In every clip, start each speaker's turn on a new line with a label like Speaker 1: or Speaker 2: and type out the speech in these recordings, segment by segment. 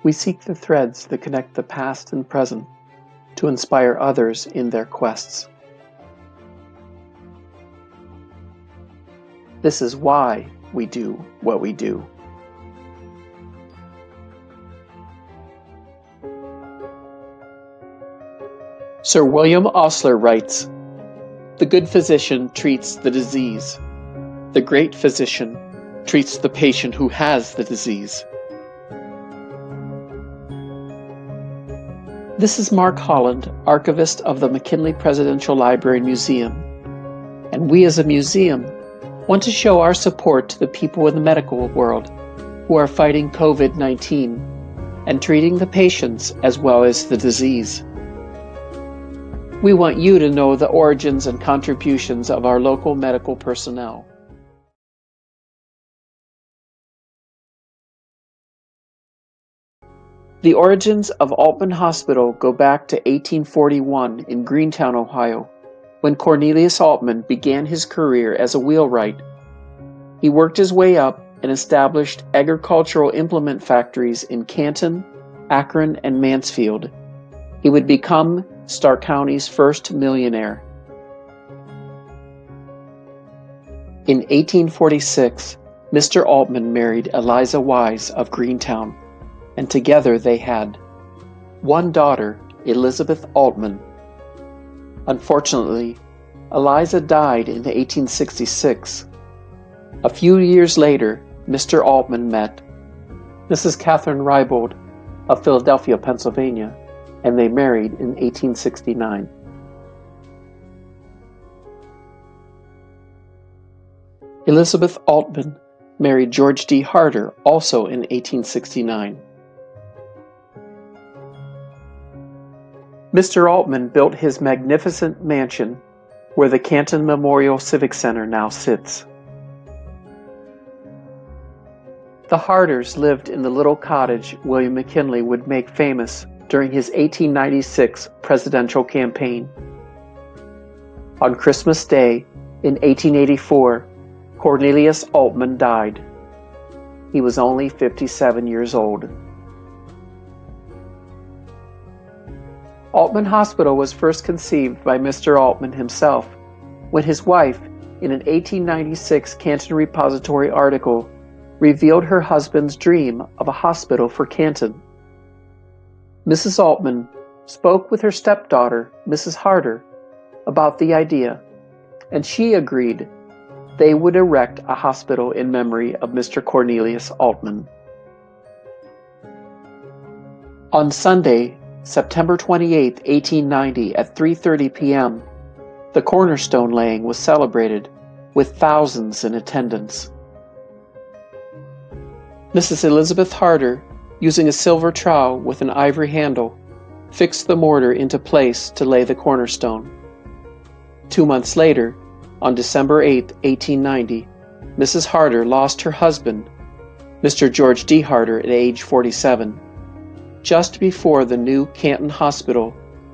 Speaker 1: We seek the threads that connect the past and present to inspire others in their quests. This is why we do what we do. Sir William Osler writes, "The good physician treats the disease. The great physician treats the patient who has the disease." This is Mark Holland, Archivist of the McKinley Presidential Library Museum, and we as a museum want to show our support to the people in the medical world who are fighting COVID-19 and treating the patients as well as the disease. We want you to know the origins and contributions of our local medical personnel. The origins of Altman Hospital go back to 1841 in Greentown, Ohio, when Cornelius Altman began his career as a wheelwright. He worked his way up and established agricultural implement factories in Canton, Akron, and Mansfield. He would become Stark County's first millionaire. In 1846, Mr. Altman married Eliza Wise of Greentown, and together they had one daughter, Elizabeth Altman. Unfortunately, Eliza died in 1866. A few years later, Mr. Altman met Mrs. Catherine Rybold of Philadelphia, Pennsylvania, and they married in 1869. Elizabeth Altman married George D. Harter, also in 1869. Mr. Altman built his magnificent mansion where the Canton Memorial Civic Center now sits. The Harters lived in the little cottage William McKinley would make famous during his 1896 presidential campaign. On Christmas Day in 1884, Cornelius Altman died. He was only 57 years old. Altman Hospital was first conceived by Mr. Altman himself when his wife, in an 1896 Canton Repository article, revealed her husband's dream of a hospital for Canton. Mrs. Altman spoke with her stepdaughter, Mrs. Harter, about the idea, and she agreed they would erect a hospital in memory of Mr. Cornelius Altman. On Sunday, September 28, 1890, at 3:30 p.m., the cornerstone laying was celebrated with thousands in attendance. Mrs. Elizabeth Harter, using a silver trowel with an ivory handle, fixed the mortar into place to lay the cornerstone. 2 months later, on December 8, 1890, Mrs. Harter lost her husband, Mr. George D. Harter, at age 47, just before the new Canton Hospital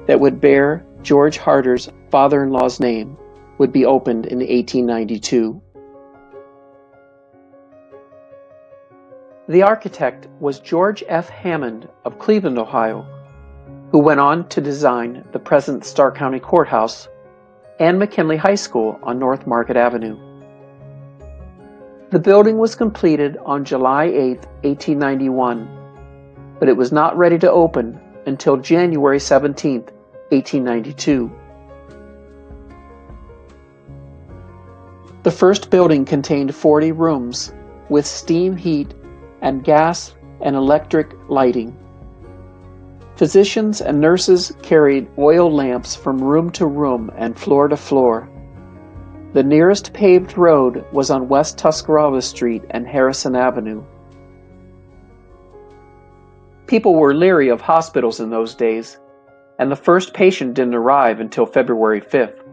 Speaker 1: that would bear George Harter's father-in-law's name would be opened in 1892. The architect was George F. Hammond of Cleveland, Ohio, who went on to design the present Stark County Courthouse and McKinley High School on North Market Avenue. The building was completed on July 8, 1891, but it was not ready to open until January 17, 1892. The first building contained 40 rooms with steam heat and gas and electric lighting. Physicians and nurses carried oil lamps from room to room and floor to floor. The nearest paved road was on West Tuscarawas Street and Harrison Avenue. People were leery of hospitals in those days, and the first patient didn't arrive until February 5th.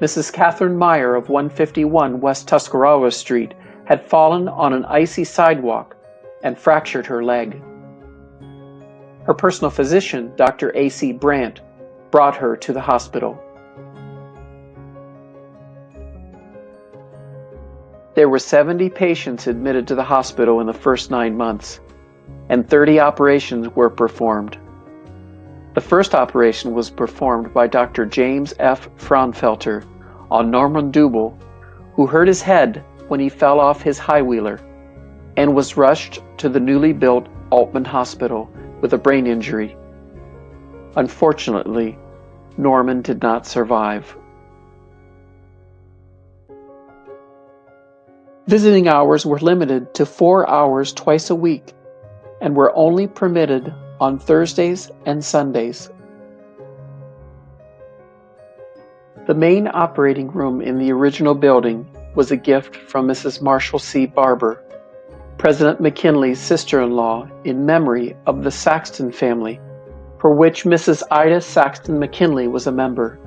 Speaker 1: Mrs. Catherine Meyer of 151 West Tuscarawas Street had fallen on an icy sidewalk and fractured her leg. Her personal physician, Dr. A.C. Brandt, brought her to the hospital. There were 70 patients admitted to the hospital in the first 9 months, and 30 operations were performed. The first operation was performed by Dr. James F. Fraunfelter on Norman Dubel, who hurt his head when he fell off his high-wheeler and was rushed to the newly built Aultman Hospital with a brain injury. Unfortunately, Norman did not survive. Visiting hours were limited to 4 hours twice a week and were only permitted on Thursdays and Sundays. The main operating room in the original building was a gift from Mrs. Marshall C. Barber, President McKinley's sister-in-law, in memory of the Saxton family, for which Mrs. Ida Saxton McKinley was a member.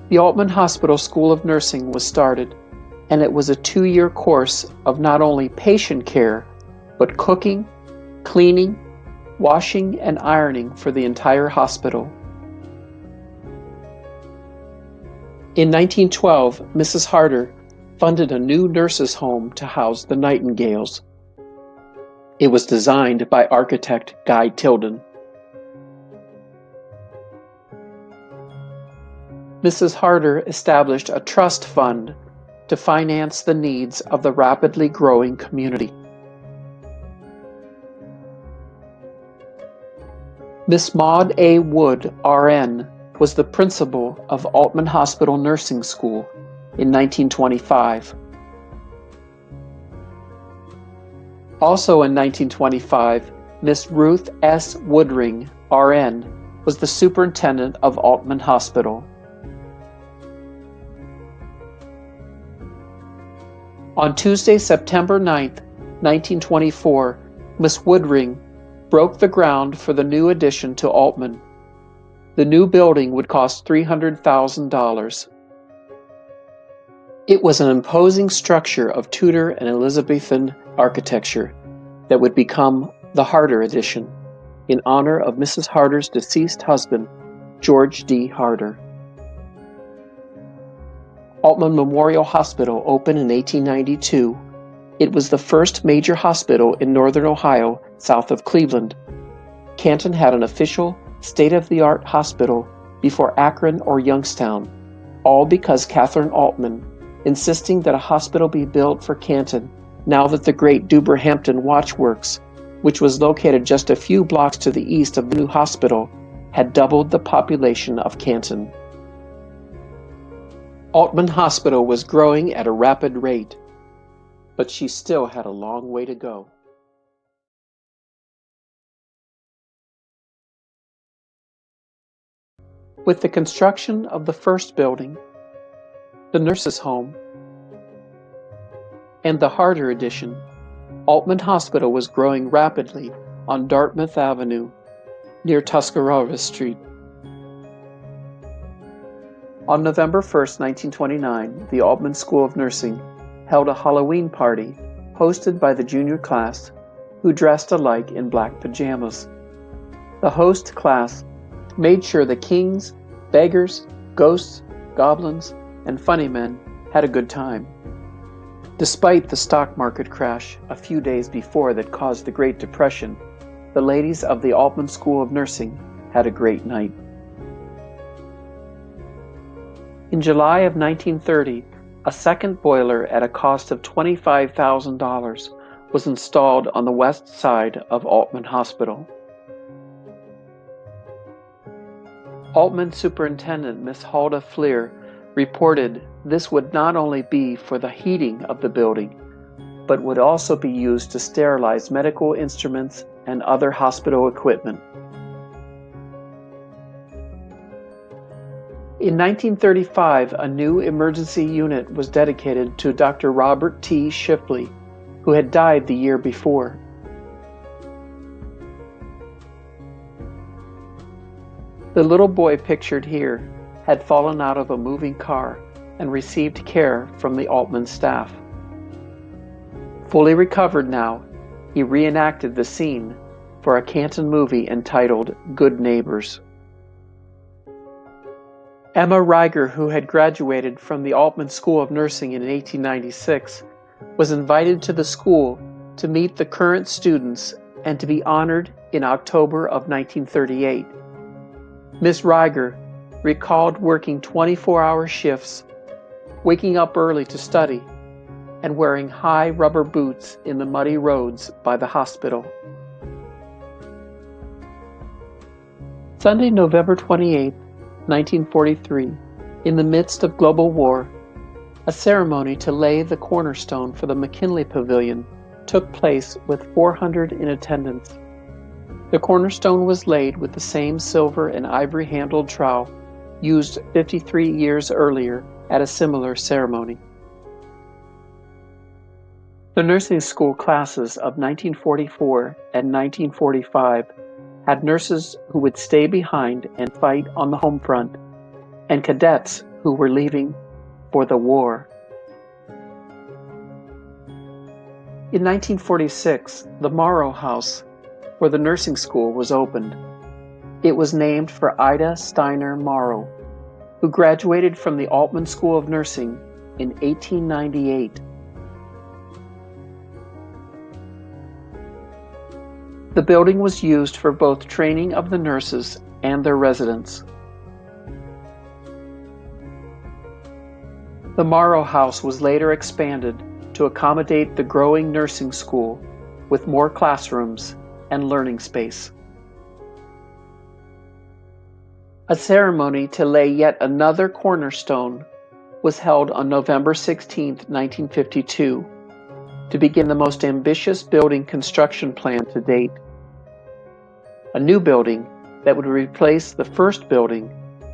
Speaker 1: The Altman Hospital School of Nursing was started, and it was a 2-year course of not only patient care, but cooking, cleaning, washing, and ironing for the entire hospital. In 1912, Mrs. Harter funded a new nurses' home to house the Nightingales. It was designed by architect Guy Tilden. Mrs. Harter established a trust fund to finance the needs of the rapidly growing community. Miss Maud A. Wood, RN, was the principal of Altman Hospital Nursing School in 1925. Also in 1925, Miss Ruth S. Woodring, RN, was the superintendent of Altman Hospital. On Tuesday, September 9, 1924, Miss Woodring broke the ground for the new addition to Altman. The new building would cost $300,000. It was an imposing structure of Tudor and Elizabethan architecture that would become the Harter Addition, in honor of Mrs. Harter's deceased husband, George D. Harter. Altman Memorial Hospital opened in 1892. It was the first major hospital in northern Ohio, south of Cleveland. Canton had an official, state-of-the-art hospital before Akron or Youngstown, all because Catherine Altman, insisting that a hospital be built for Canton now that the great Duberhampton Watchworks, which was located just a few blocks to the east of the new hospital, had doubled the population of Canton. Altman Hospital was growing at a rapid rate, but she still had a long way to go. With the construction of the first building, the nurses' home, and the Harter Addition, Altman Hospital was growing rapidly on Dartmouth Avenue near Tuscarora Street. On November 1, 1929, the Altman School of Nursing held a Halloween party hosted by the junior class, who dressed alike in black pajamas. The host class made sure the kings, beggars, ghosts, goblins, and funny men had a good time. Despite the stock market crash a few days before that caused the Great Depression, the ladies of the Altman School of Nursing had a great night. In July of 1930, a second boiler at a cost of $25,000 was installed on the west side of Altman Hospital. Altman Superintendent Miss Huldah Fleer reported this would not only be for the heating of the building, but would also be used to sterilize medical instruments and other hospital equipment. In 1935, a new emergency unit was dedicated to Dr. Robert T. Shipley, who had died the year before. The little boy pictured here had fallen out of a moving car and received care from the Altman staff. Fully recovered now, he reenacted the scene for a Canton movie entitled Good Neighbors. Emma Reiger, who had graduated from the Altman School of Nursing in 1896, was invited to the school to meet the current students and to be honored in October of 1938. Miss Reiger recalled working 24-hour shifts, waking up early to study, and wearing high rubber boots in the muddy roads by the hospital. Sunday, November 28, 1943, in the midst of global war, a ceremony to lay the cornerstone for the McKinley Pavilion took place with 400 in attendance. The cornerstone was laid with the same silver and ivory-handled trowel used 53 years earlier at a similar ceremony. The nursing school classes of 1944 and 1945 had nurses who would stay behind and fight on the home front, and cadets who were leaving for the war. In 1946, the Morrow House, where the nursing school was opened. It was named for Ida Steiner Morrow, who graduated from the Altman School of Nursing in 1898. The building was used for both training of the nurses and their residents. The Morrow House was later expanded to accommodate the growing nursing school with more classrooms and learning space. A ceremony to lay yet another cornerstone was held on November 16, 1952, to begin the most ambitious building construction plan to date. A new building that would replace the first building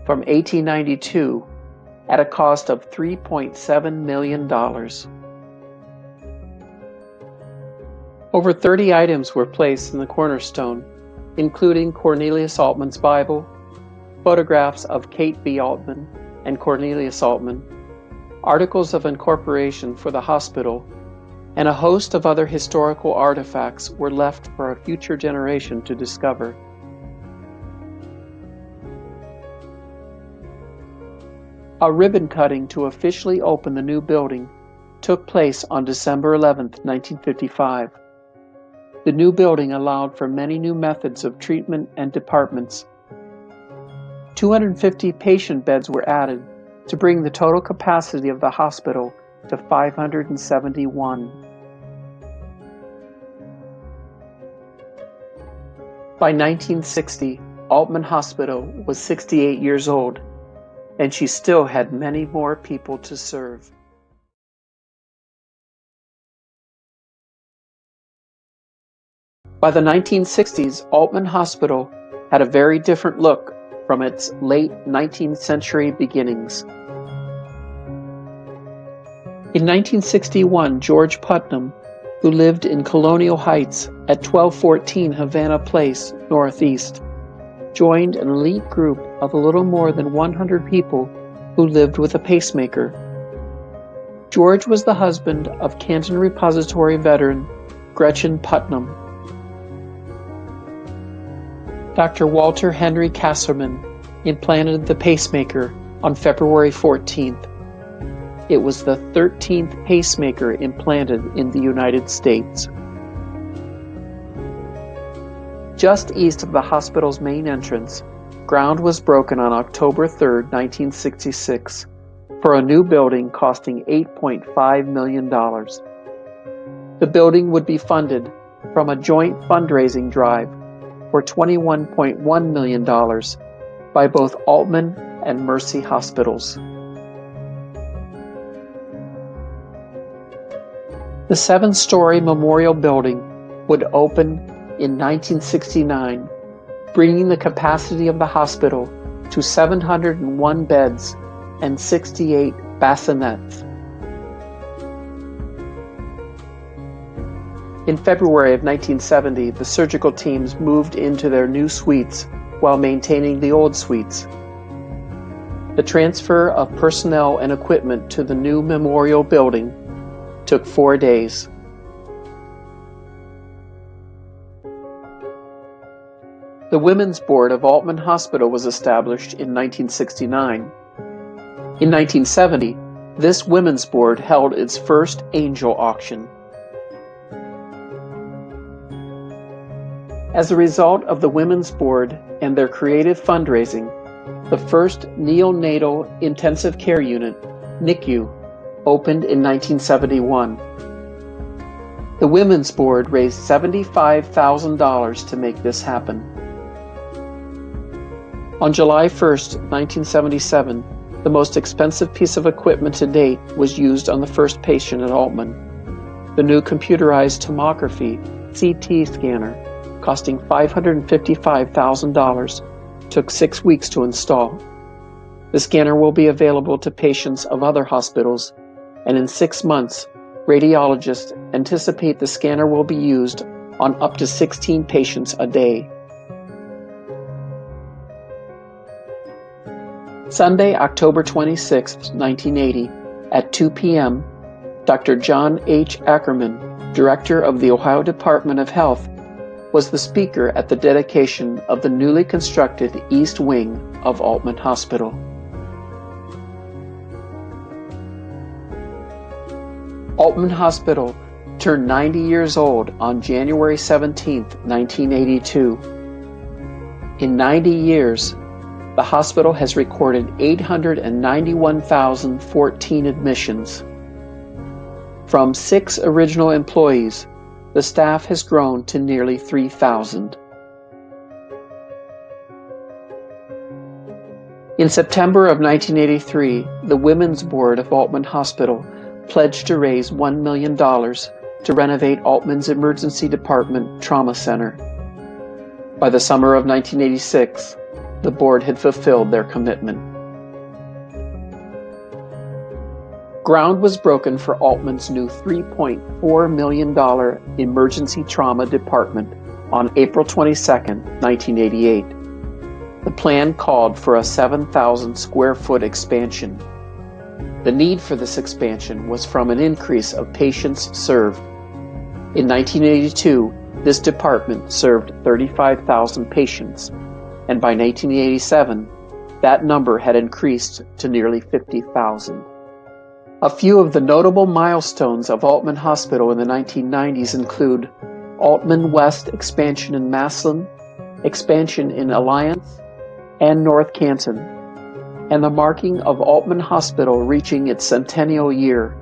Speaker 1: from 1892 at a cost of $3.7 million. Over 30 items were placed in the cornerstone, including Cornelius Altman's Bible, photographs of Kate B. Altman and Cornelius Altman, articles of incorporation for the hospital, and a host of other historical artifacts were left for a future generation to discover. A ribbon cutting to officially open the new building took place on December 11, 1955. The new building allowed for many new methods of treatment and departments. 250 patient beds were added to bring the total capacity of the hospital to 571. By 1960, Altman Hospital was 68 years old, and she still had many more people to serve. By the 1960s, Altman Hospital had a very different look from its late 19th century beginnings. In 1961, George Putnam, who lived in Colonial Heights at 1214 Havana Place, Northeast, joined an elite group of a little more than 100 people who lived with a pacemaker. George was the husband of Canton Repository veteran Gretchen Putnam. Dr. Walter Henry Kasserman implanted the pacemaker on February 14th. It was the 13th pacemaker implanted in the United States. Just east of the hospital's main entrance, ground was broken on October 3, 1966, for a new building costing $8.5 million. The building would be funded from a joint fundraising drive for $21.1 million by both Altman and Mercy hospitals. The 7-story memorial building would open in 1969, bringing the capacity of the hospital to 701 beds and 68 bassinets. In February of 1970, the surgical teams moved into their new suites while maintaining the old suites. The transfer of personnel and equipment to the new memorial building took 4 days. The Women's Board of Altman Hospital was established in 1969. In 1970, This women's board held its first angel auction. As a result of the Women's Board and their creative fundraising, the first neonatal intensive care unit, NICU, opened in 1971. The Women's Board raised $75,000 to make this happen. On July 1st, 1977, the most expensive piece of equipment to date was used on the first patient at Altman. The new computerized tomography CT scanner, costing $555,000, took 6 weeks to install. The scanner will be available to patients of other hospitals, and in 6 months, radiologists anticipate the scanner will be used on up to 16 patients a day. Sunday, October 26, 1980, at 2 p.m., Dr. John H. Ackerman, Director of the Ohio Department of Health, was the speaker at the dedication of the newly constructed East Wing of Altman Hospital. Altman Hospital turned 90 years old on January 17, 1982. In 90 years, the hospital has recorded 891,014 admissions. From 6 original employees, the staff has grown to nearly 3,000. In September of 1983, the Women's Board of Altman Hospital pledged to raise $1 million to renovate Altman's Emergency Department Trauma Center. By the summer of 1986, the board had fulfilled their commitment. Ground was broken for Altman's new $3.4 million emergency trauma department on April 22, 1988. The plan called for a 7,000 square foot expansion. The need for this expansion was from an increase of patients served. In 1982, this department served 35,000 patients, and by 1987, that number had increased to nearly 50,000. A few of the notable milestones of Altman Hospital in the 1990s include Altman West expansion in Massillon, expansion in Alliance and North Canton, and the marking of Altman Hospital reaching its centennial year.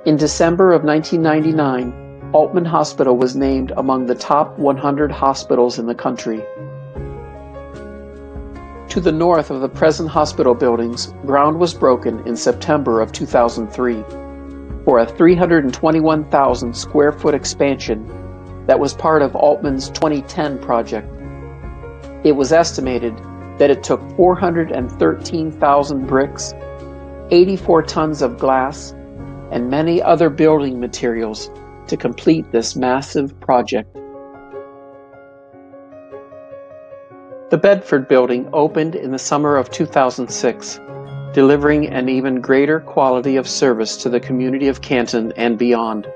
Speaker 1: In December of 1999, Altman Hospital was named among the top 100 hospitals in the country. To the north of the present hospital buildings, ground was broken in September of 2003 for a 321,000 square foot expansion that was part of Altman's 2010 project. It was estimated that it took 413,000 bricks, 84 tons of glass, and many other building materials to complete this massive project. The Bedford Building opened in the summer of 2006, delivering an even greater quality of service to the community of Canton and beyond.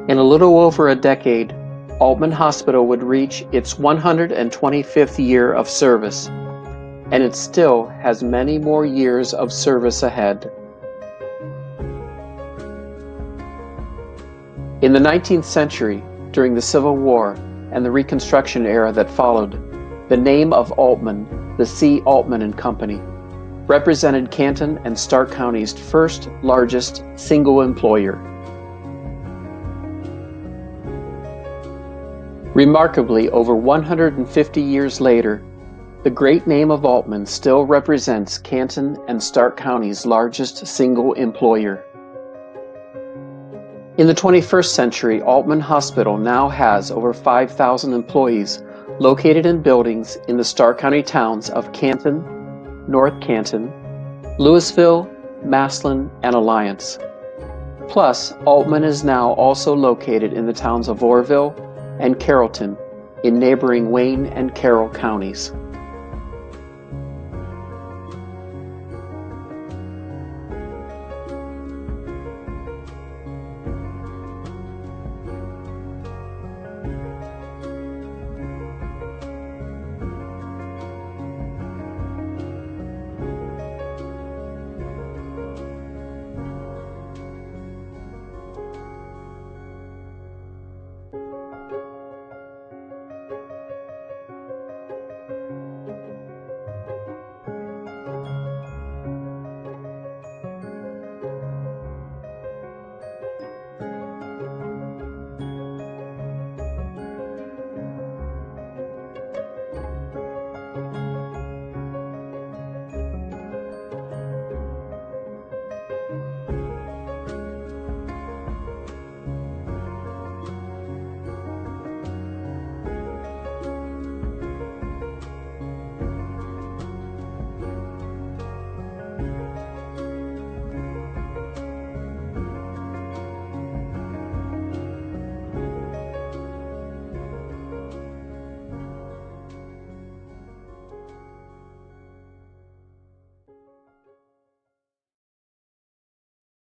Speaker 1: In a little over a decade, Altman Hospital would reach its 125th year of service, and it still has many more years of service ahead. In the 19th century, during the Civil War and the Reconstruction era that followed, the name of Altman, the C. Altman and Company, represented Canton and Stark County's first largest single employer. Remarkably, over 150 years later, the great name of Altman still represents Canton and Stark County's largest single employer. In the 21st century, Altman Hospital now has over 5,000 employees located in buildings in the Stark County towns of Canton, North Canton, Louisville, Massillon, and Alliance. Plus, Altman is now also located in the towns of Orrville and Carrollton in neighboring Wayne and Carroll counties.